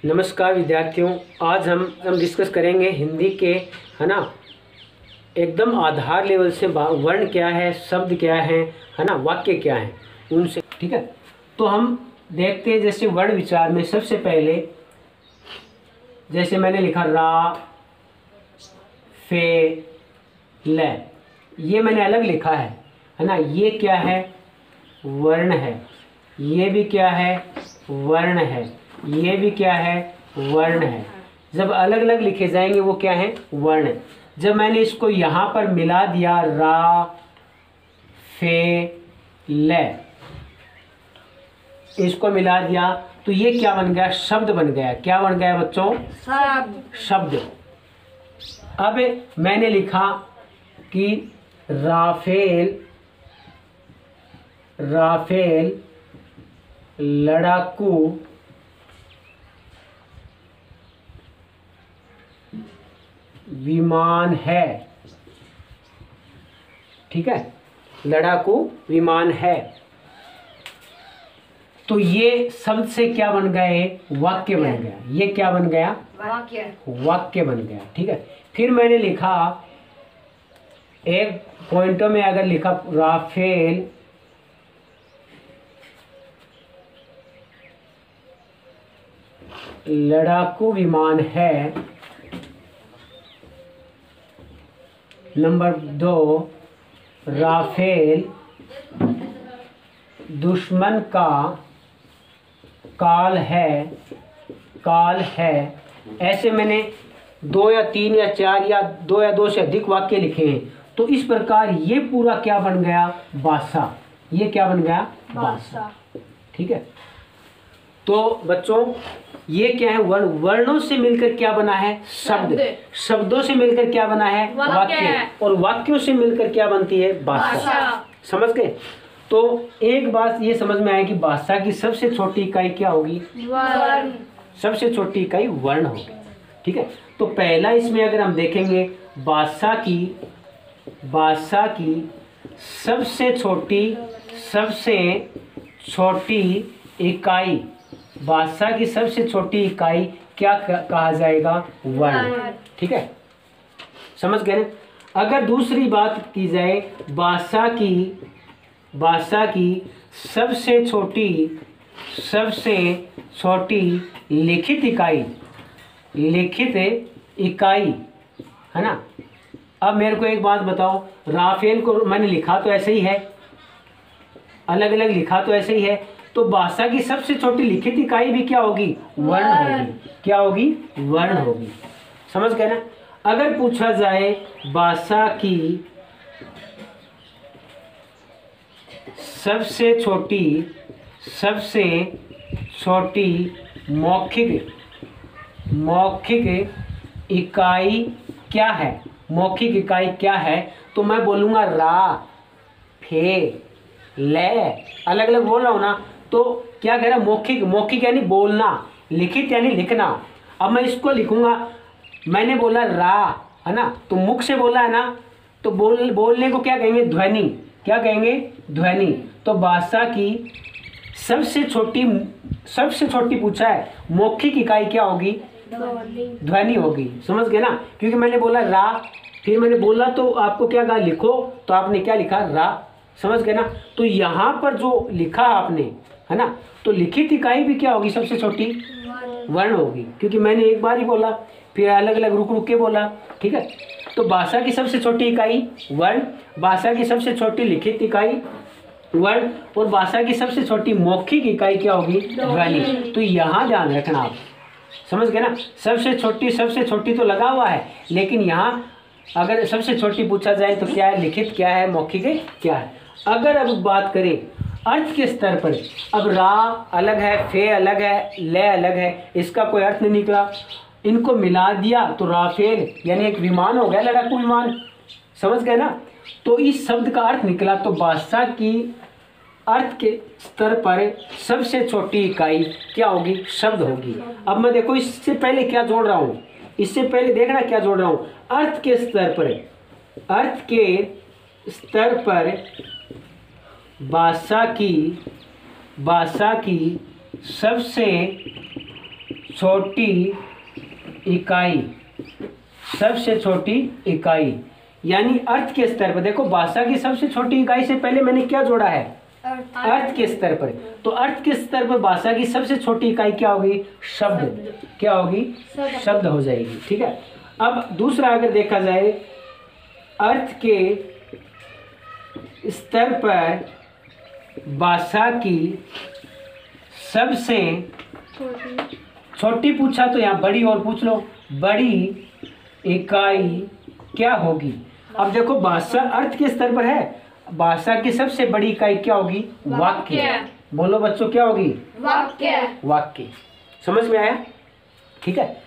नमस्कार विद्यार्थियों, आज हम डिस्कस करेंगे हिंदी के, है ना, एकदम आधार लेवल से वर्ण क्या है, शब्द क्या है ना, वाक्य क्या है, उनसे। ठीक है, तो हम देखते हैं। जैसे वर्ण विचार में सबसे पहले जैसे मैंने लिखा रा, फे, ल, ये मैंने अलग लिखा है ना। ये क्या है? वर्ण है। ये भी क्या है? वर्ण है। ये भी क्या है? वर्ण है। जब अलग अलग लिखे जाएंगे वो क्या है? वर्ण। जब मैंने इसको यहाँ पर मिला दिया रा, फे, ले, इसको मिला दिया तो ये क्या बन गया? शब्द बन गया। क्या बन गया बच्चों? शब्द। अब मैंने लिखा कि राफेल, राफेल लड़ाकू विमान है। ठीक है, लड़ाकू विमान है। तो ये शब्द से क्या बन गए? वाक्य बन गया। ये क्या बन गया? वाक्य बन गया। ठीक है, फिर मैंने लिखा एक पॉइंटों में अगर लिखा राफेल लड़ाकू विमान है। नंबर 2, राफेल दुश्मन का काल है, काल है। ऐसे मैंने 2 या 3 या 4 या 2 या 2 से अधिक वाक्य लिखे हैं। तो इस प्रकार ये पूरा क्या बन गया? भाषा। ये क्या बन गया? भाषा। ठीक है, तो बच्चों ये क्या है? वर्ण। वर्णों से मिलकर क्या बना है? शब्द। शब्दों से मिलकर क्या बना है? वाक्य। और वाक्यों से मिलकर क्या बनती है? भाषा। समझ गए? तो एक बात ये समझ में आए कि भाषा की सबसे छोटी इकाई क्या होगी? वर्ण। सबसे छोटी इकाई वर्ण होगी। ठीक है, तो पहला इसमें अगर हम देखेंगे भाषा की सबसे छोटी इकाई, भाषा की सबसे छोटी इकाई क्या कहा जाएगा? वर्ण। ठीक है, समझ गए ना? अगर दूसरी बात की जाए भाषा की सबसे छोटी लिखित इकाई है ना। अब मेरे को एक बात बताओ, राफेल को मैंने लिखा तो ऐसे ही है, अलग अलग लिखा तो ऐसे ही है। तो भाषा की सबसे छोटी लिखित इकाई भी क्या होगी? वर्ण होगी। क्या होगी? वर्ण होगी। समझ गए ना? अगर पूछा जाए भाषा की सबसे छोटी मौखिक इकाई क्या है? मौखिक इकाई क्या है? तो मैं बोलूँगा रा, फे, ले, अलग अलग बोल रहा हूँ ना। तो क्या कह रहा है? मौखिक यानी बोलना, लिखित यानी लिखना। अब मैं इसको लिखूंगा, मैंने बोला रा, है ना, तो मुख से बोला है ना, तो बोलने को क्या कहेंगे? ध्वनि। क्या कहेंगे? ध्वनि। तो भाषा की सबसे छोटी पूछा है, मौखिक इकाई क्या होगी? ध्वनि होगी। समझ गए ना? क्योंकि मैंने बोला रा, फिर मैंने बोला तो आपको क्या कहा? लिखो, तो आपने क्या लिखा? रा। समझ गए ना? तो यहाँ पर जो लिखा आपने, है ना, तो लिखित इकाई भी क्या होगी? सबसे छोटी वर्ण होगी। क्योंकि मैंने एक बार ही बोला, फिर अलग अलग रुक के बोला। ठीक है, तो भाषा की सबसे छोटी इकाई वर्ण, भाषा की सबसे छोटी लिखित इकाई वर्ण, और भाषा की सबसे छोटी मौखिक इकाई क्या होगी? ध्वनि। तो यहाँ ध्यान रखना आप। समझ गए ना? सबसे छोटी तो लगा हुआ है, लेकिन यहाँ अगर सबसे छोटी पूछा जाए तो क्या है? लिखित क्या है? मौखिक क्या है? अगर अब बात करें अर्थ के स्तर पर, अब रा अलग है, फे अलग है, ले अलग है, इसका कोई अर्थ नहीं निकला। इनको मिला दिया तो राफेल यानी एक विमान हो गया, लड़ाकू विमान। समझ गए ना? तो इस शब्द का अर्थ निकला। तो भाषा की अर्थ के स्तर पर सबसे छोटी इकाई क्या होगी? शब्द होगी। अब मैं देखो इससे पहले क्या जोड़ रहा हूँ, इससे पहले देखना क्या जोड़ रहा हूँ। अर्थ के स्तर पर भाषा की सबसे छोटी इकाई, सबसे छोटी इकाई, यानी अर्थ के स्तर पर। देखो भाषा की सबसे छोटी इकाई से पहले मैंने क्या जोड़ा है? अर्थ के स्तर पर। तो अर्थ के स्तर पर भाषा की सबसे छोटी इकाई क्या होगी? शब्द। क्या होगी? शब्द हो जाएगी। ठीक है। अब दूसरा अगर देखा जाए, अर्थ के स्तर पर भाषा की सबसे छोटी पूछा तो यहाँ बड़ी और पूछ लो, बड़ी इकाई क्या होगी? अब देखो भाषा अर्थ के स्तर पर है, भाषा की सबसे बड़ी इकाई क्या होगी? वाक्य। बोलो बच्चों, क्या होगी? वाक्य। वाक्य। समझ में आया? ठीक है।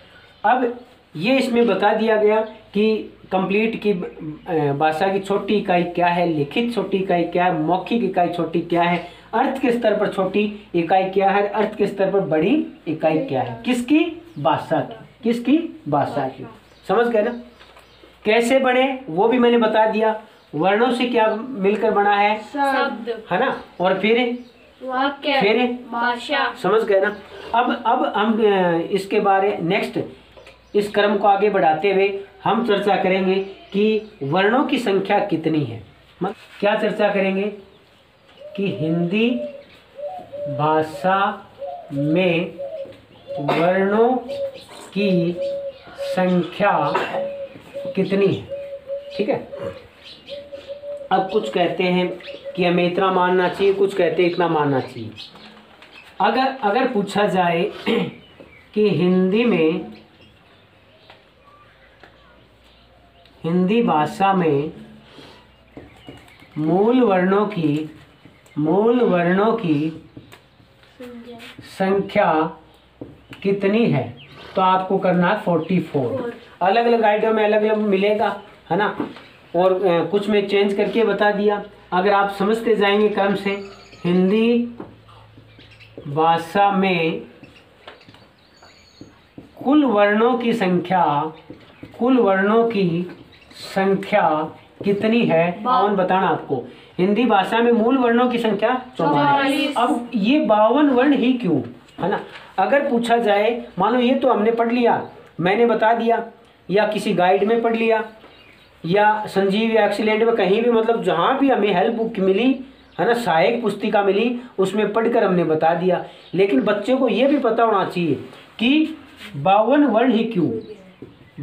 अब ये इसमें बता दिया गया कि कंप्लीट की भाषा की छोटी इकाई क्या है, लिखित छोटी इकाई क्या है, मौखिक इकाई छोटी क्या है, अर्थ के स्तर पर छोटी इकाई क्या है, अर्थ के स्तर पर बड़ी इकाई क्या है। किसकी? भाषा की। किसकी? भाषा की। समझ गए ना? कैसे बने वो भी मैंने बता दिया। वर्णों से क्या मिलकर बना है? शब्द, है ना? और फिर वाक्य, फिर भाषा। समझ गए ना? अब हम इसके बारे नेक्स्ट इस क्रम को आगे बढ़ाते हुए हम चर्चा करेंगे कि वर्णों की संख्या कितनी है। क्या चर्चा करेंगे? कि हिंदी भाषा में वर्णों की संख्या कितनी है। ठीक है। अब कुछ कहते हैं कि हमें इतना मानना चाहिए, कुछ कहते हैं इतना मानना चाहिए। अगर पूछा जाए कि हिंदी भाषा में मूल वर्णों की संख्या कितनी है, तो आपको करना है 44। अलग अलग आइडिया में अलग अलग मिलेगा, है ना? और कुछ में चेंज करके बता दिया। अगर आप समझते जाएंगे क्रम से, हिंदी भाषा में कुल वर्णों की संख्या कितनी है? 52 बताना आपको। हिंदी भाषा में मूल वर्णों की संख्या 44। अब ये 52 वर्ण ही क्यों, है ना? अगर पूछा जाए, मानो ये तो हमने पढ़ लिया, मैंने बता दिया, या किसी गाइड में पढ़ लिया, या संजीव या एक्सीलेंट में कहीं भी, मतलब जहाँ भी हमें हेल्प बुक मिली, है ना, सहायक पुस्तिका मिली, उसमें पढ़कर हमने बता दिया। लेकिन बच्चे को ये भी पता होना चाहिए कि 52 वर्ण ही क्यों,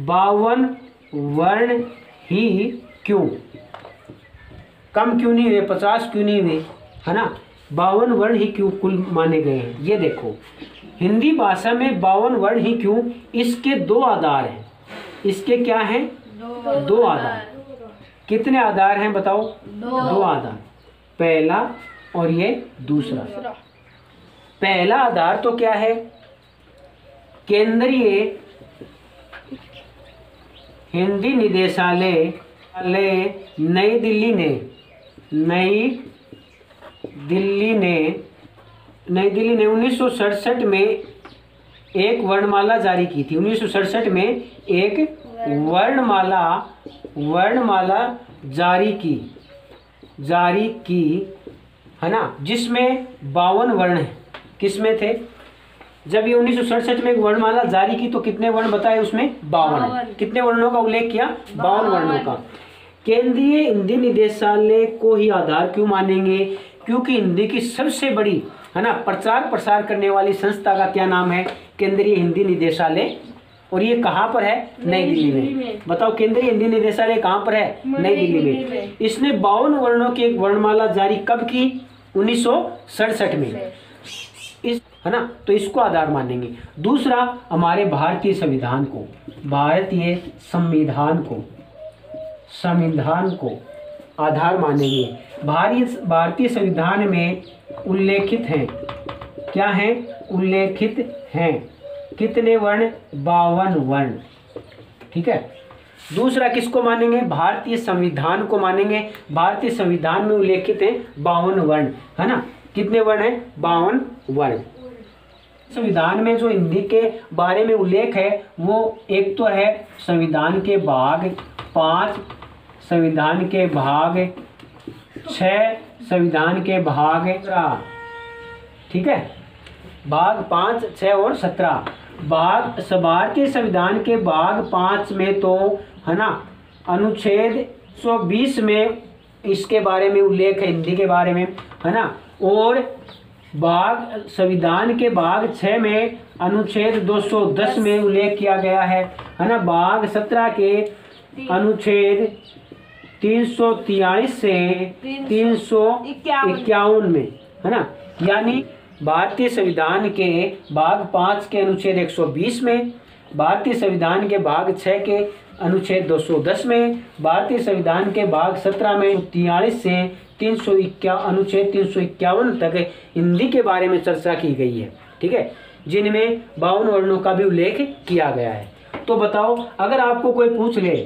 52 वर्ण ही क्यों, कम क्यों नहीं हुए, 50 क्यों नहीं हुए, है ना? 52 वर्ण ही क्यों कुल माने गए हैं। ये देखो, हिंदी भाषा में 52 वर्ण ही क्यों, इसके 2 आधार हैं। इसके क्या हैं? 2 आधार। कितने आधार हैं बताओ? 2 आधार। पहला और ये दूसरा। पहला आधार तो क्या है? केंद्रीय हिंदी निदेशालय नई दिल्ली ने 1967 में एक वर्णमाला जारी की थी। 1967 में एक वर्णमाला जारी की, है ना, जिसमें 52 वर्ण हैं। किसमें थे? जब ये 1967 में एक वर्णमाला जारी की तो कितने वर्ण बताए उसमें? 52। कितने वर्णों का उल्लेख किया? 52 वर्णों का। केंद्रीय हिंदी निदेशालय को ही आधार क्यों मानेंगे? क्योंकि हिंदी की सबसे बड़ी, है ना, प्रचार प्रसार करने वाली संस्था का क्या नाम है? केंद्रीय हिंदी निदेशालय। और ये कहाँ पर है? नई दिल्ली में। बताओ, केंद्रीय हिंदी निदेशालय कहाँ पर है? नई दिल्ली में। इसने 52 वर्णों की एक वर्णमाला जारी कब की? 1967 में, है ना? तो इसको आधार मानेंगे। दूसरा, हमारे भारतीय संविधान को आधार मानेंगे। भारतीय संविधान में उल्लेखित हैं, क्या हैं? उल्लेखित हैं कितने वर्ण? 52 वर्ण। ठीक है। दूसरा किसको मानेंगे? भारतीय संविधान को मानेंगे। भारतीय संविधान में उल्लेखित हैं 52 वर्ण, है ना? कितने वर्ण हैं? 52 वर्ण। संविधान में जो हिंदी के बारे में उल्लेख है वो एक तो है संविधान के भाग 5, संविधान के भाग 6, संविधान के भाग 17। ठीक है, भाग 5, 6 और 17। भारतीय संविधान के भाग 5 में तो है ना अनुच्छेद 120 में इसके बारे में उल्लेख है, हिंदी के बारे में, है ना। और संविधान के भाग 6 में अनुच्छेद 210 में उल्लेख किया गया है ना। भाग 17 के अनुच्छेद 343 से 351 में, है ना। यानी भारतीय संविधान के भाग 5 के अनुच्छेद 120 में, भारतीय संविधान के भाग 6 के अनुच्छेद 210 में, भारतीय संविधान के भाग 17 में 43 से अनुच्छेद 351 तक हिंदी के बारे में चर्चा की गई है, ठीक है, जिनमें 52 वर्णों का भी उल्लेख किया गया है। तो बताओ, अगर आपको कोई पूछ ले,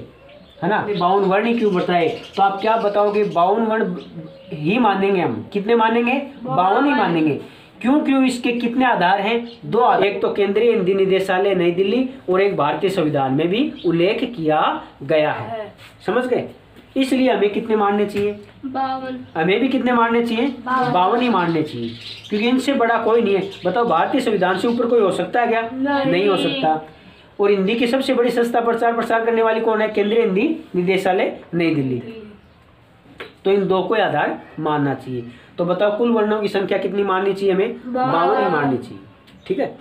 है ना, 52 वर्ण ही क्यों बताए, तो आप क्या बताओगे? 52 वर्ण ही मानेंगे हम। कितने मानेंगे? 52 ही मानेंगे। क्यों? इसके कितने आधार हैं? 2 आधार। एक तो केंद्रीय हिंदी निदेशालय नई दिल्ली और एक भारतीय संविधान में भी उल्लेख किया गया है। समझ गए? इसलिए हमें कितने मानने चाहिए? 52। हमें भी कितने मानने चाहिए? 52 ही मानने चाहिए, क्योंकि इनसे बड़ा कोई नहीं है। बताओ, भारतीय संविधान से ऊपर कोई हो सकता है क्या? नहीं हो सकता। और हिंदी की सबसे बड़ी संस्था प्रसार करने वाली कौन है? केंद्रीय हिंदी निदेशालय नई दिल्ली। तो इन 2 को आधार मानना चाहिए। तो बताओ, कुल वर्णों की संख्या कितनी माननी चाहिए हमें? 52 ही माननी चाहिए, ठीक है।